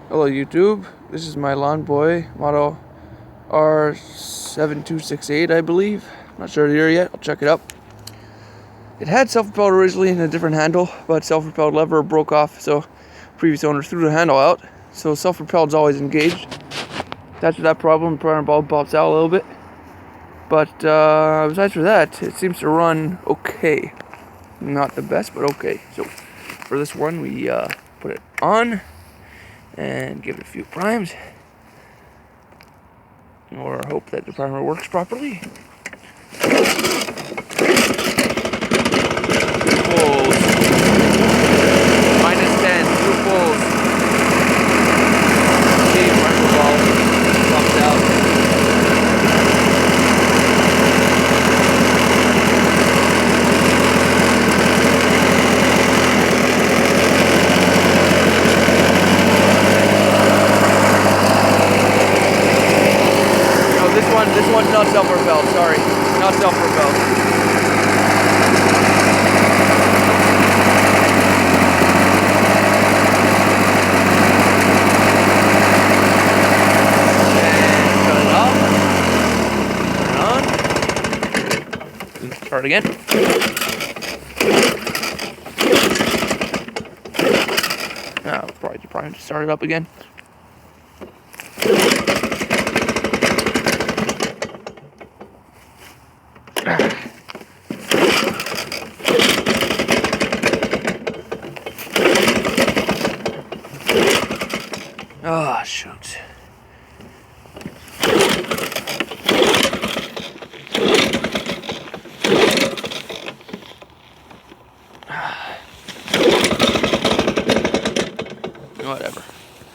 Hello YouTube, this is my lawn boy, model R7268 I believe. Not sure the year yet, I'll check it up. It had self-propelled originally in a different handle, but self-propelled lever broke off, so previous owner threw the handle out. So self-propelled's always engaged. That's that problem, the primer bulb pops out a little bit. But besides for that, it seems to run okay. Not the best, but okay. So for this one, we put it on and give it a few primes, or hope that the primer works properly. Pulls. -10, 2 pulls. See, primer ball pops out. This one's not self-propelled, sorry. Not self-propelled. And shut it off. Turn it on. Start again. Probably just start it up again. Oh, shoot. Whatever.